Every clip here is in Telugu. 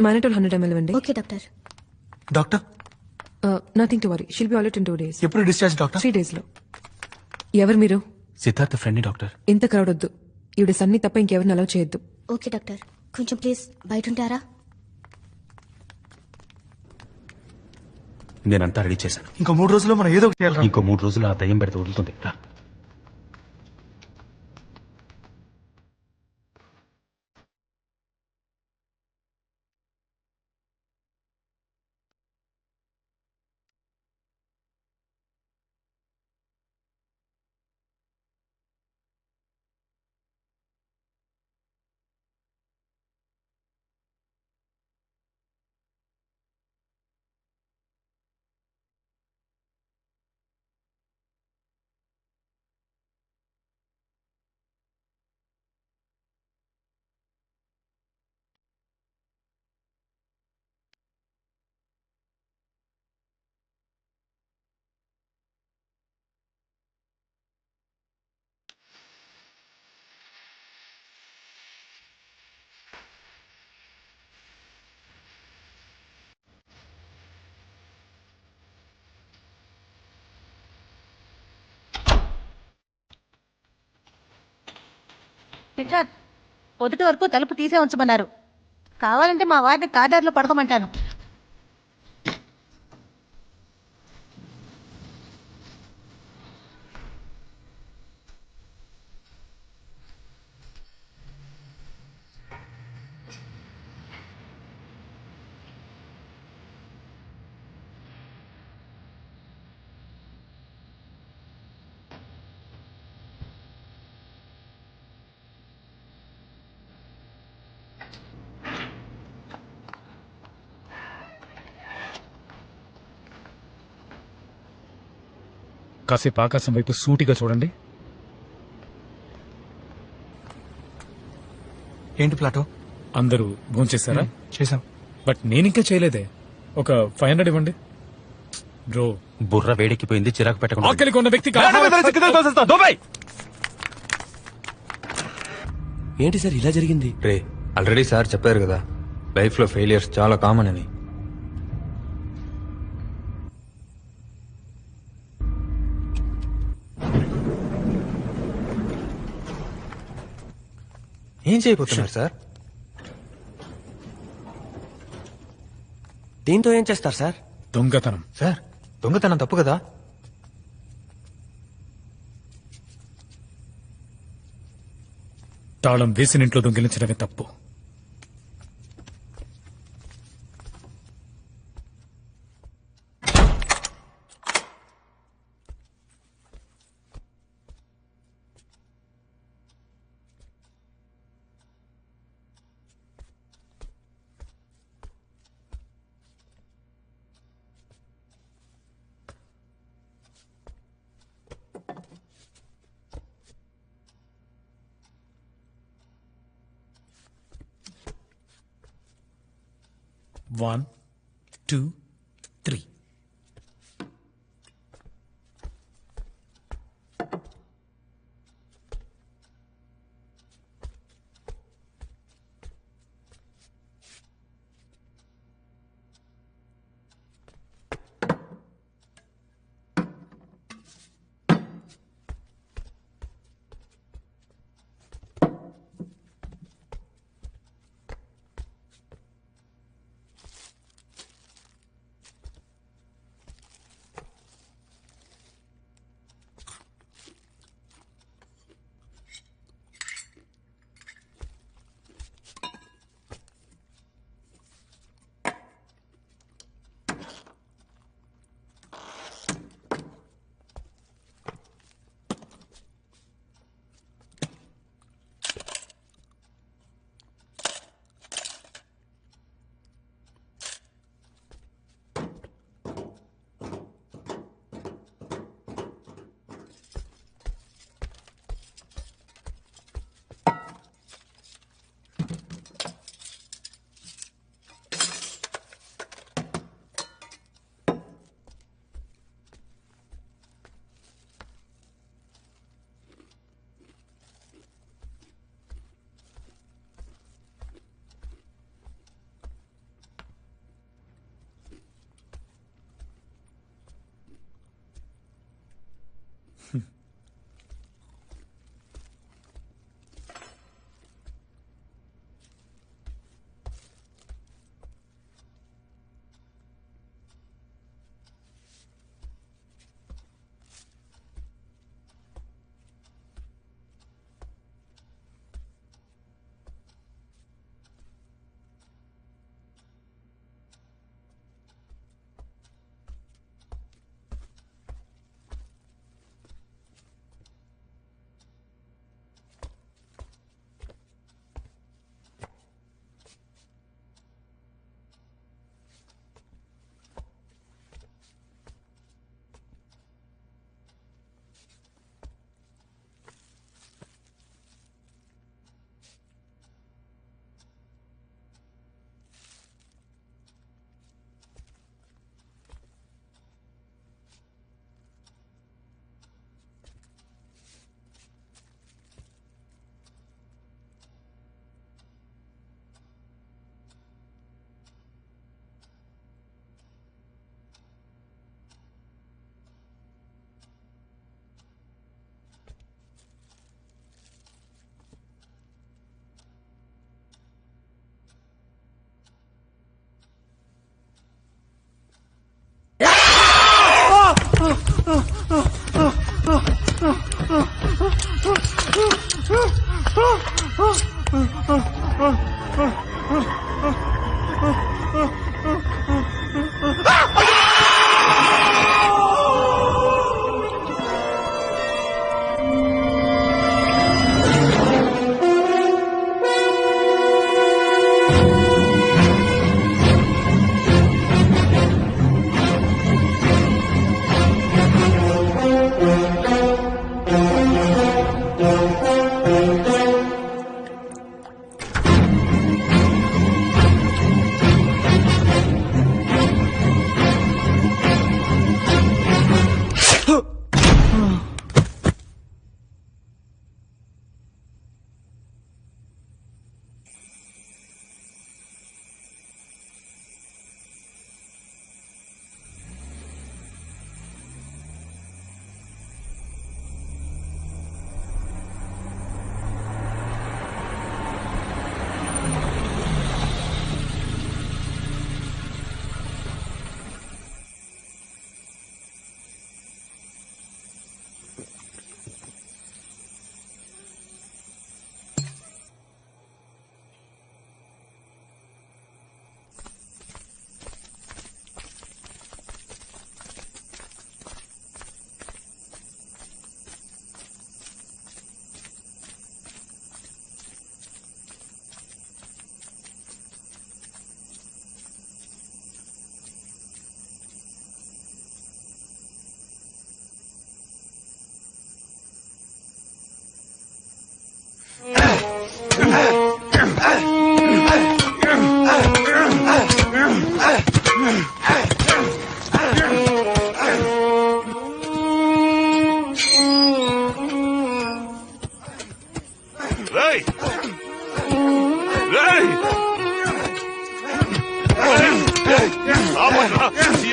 Mannitol 100 ml ఇవ్వండి. Okay doctor. Doctor nothing to worry, she'll be all in 2 days. ఎప్పుడు డిశ్చార్జ్ డాక్టర్? 3 days లో. ఎవరు మీరు? Siddhartha friend doctor. ఇంత క్రౌడ్ వద్దు. ఈవిడ సన్ని తప్ప ఇంకెవరిని అలౌ చేయొద్దు. ఓకే డాక్టర్, కొంచెం ప్లీజ్ బయట ఉంటారా? నేనంతా రెడీ చేశాను. ఇంకో 3 రోజుల్లో మనం ఏదో ఒకటి చేయాలి. ఇంకో 3 రోజులు ఆ దయ్యం పెడితే వదులుతుంది. రా. సిద్ధార్థ్, పొద్దుటి వరకు తలుపు తీసే ఉంచమన్నారు. కావాలంటే మా వారిని కార్డర్లో పడుకోమంటాను. కాసేపు ఆకాశం వైపు సూటిగా చూడండి. ఏంటి ప్లాటో? అందరూ భోంచేశారా? చేసాం. బట్ నేనింకా చేయలేదే. ఒక 500 ఇవ్వండి బ్రో. బుర్ర వేడెక్కిపోయింది, చిరాకు పెట్టకుండా. ఆకలి కొన్న వ్యక్తి ఏంటి సార్ ఇలా జరిగింది? రే, ఆల్రెడీ సార్ చెప్పారు కదా, లైఫ్ లో ఫెయిలియర్స్ చాలా కామన్ అని. ఏం చేయబోతున్నారు సార్? దీంతో ఏం చేస్తారు సార్? దొంగతనం. సార్, దొంగతనం తప్పు కదా? తాళం వేసిన ఇంట్లో దొంగిలించడమే తప్పు. One, 2, 3.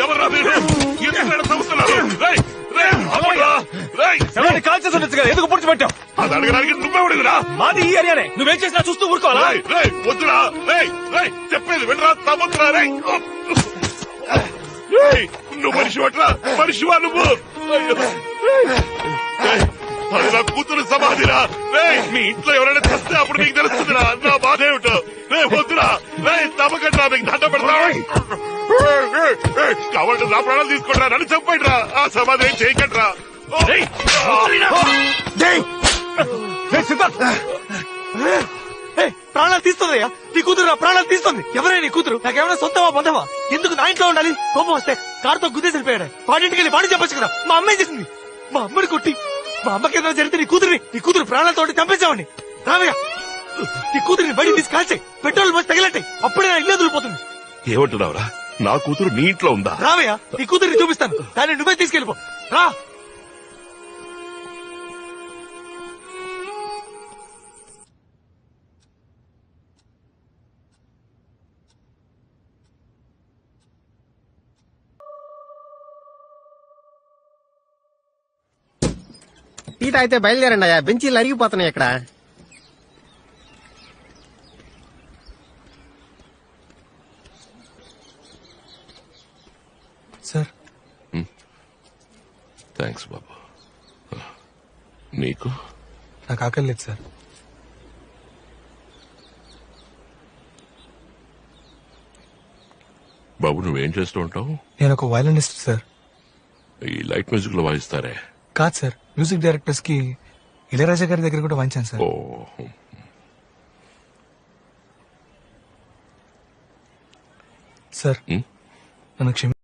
ఎవర్రా మీరు? ఎందుకు సంస్థలు ఎందుకు పూడ్చిపెట్టావు? అది అడగడానికి నువ్వెవడివిరా? మాది ఈ ఏరియానే, నువ్వేం చేసినా చూస్తూ ఊరుకోవాలా? వద్దురా, చెప్పేది వినరా? తమ్ముతురా నువ్వు మనిషి పట్రా, మనిషివా నువ్వు? అది నా కూతురు సమాధిరా. మీ ఇంట్లో ఎవరైనా చస్తే అప్పుడు నీకు తెలుస్తుందిరా నా బాధ ఏమిటో. వద్దురా, తమ్మకండిరా, మీకు దండ పెడతా. కాబట్టి నా ప్రాణాలు తీసుకుంటారా, నన్ను చంపండిరా, ఆ సమాధి ఏం చేయకండిరా. ప్రాణాలు తీస్తుందయ్యా, నీ కూతురు నా ప్రాణాలు తీస్తుంది. ఎవరైనా నీ కూతురు నాకేమైనా సొంతమా బంధమా? ఎందుకు నా ఇంట్లో ఉండాలి? కోపం వస్తే కారుతో గుద్దేసి వెళ్ళిపోయాడు. వాడింటికి వెళ్ళి వాడి చెప్పొచ్చు కదా. మా అమ్మాయి చేసింది, మా అమ్మని కొట్టి. మా అమ్మకి ఏదైనా జరిగితే నీ కూతురు ప్రాణాలతో చంపేసావండి. రావయ్య, నీ కూతురిని బయట తీసి కాల్చాయి, పెట్రోల్ పోసి తగిలట్టాయి, అప్పుడే నా ఇల్లు వదిలిపోతుంది. ఏమంటున్నావురా? నా కూతురు నీ ఇంట్లో ఉందా? రావయ్య, నీ కూతురిని చూపిస్తాను, దాన్ని నువ్వే తీసుకెళ్ళిపో. రా. టీ తాగితే బయలుదేరండి అయ్యా, బెంచీలు అరిగిపోతున్నాయి ఇక్కడ. సార్ థ్యాంక్స్ బాబు. నీకు? నాకు ఆకలి లేదు సార్. బాబు నువ్వేం చేస్తూ ఉంటావు? నేను ఒక వయలినిస్ట్ సార్. ఈ లైట్ మ్యూజిక్ లో వాయిస్తారే? కాదు సార్, మ్యూజిక్ డైరెక్టర్స్ కి ఇళయరాజా గారి దగ్గర కూడా వాయించాను సార్. ఓ సార్, నన్ను క్షమించండి.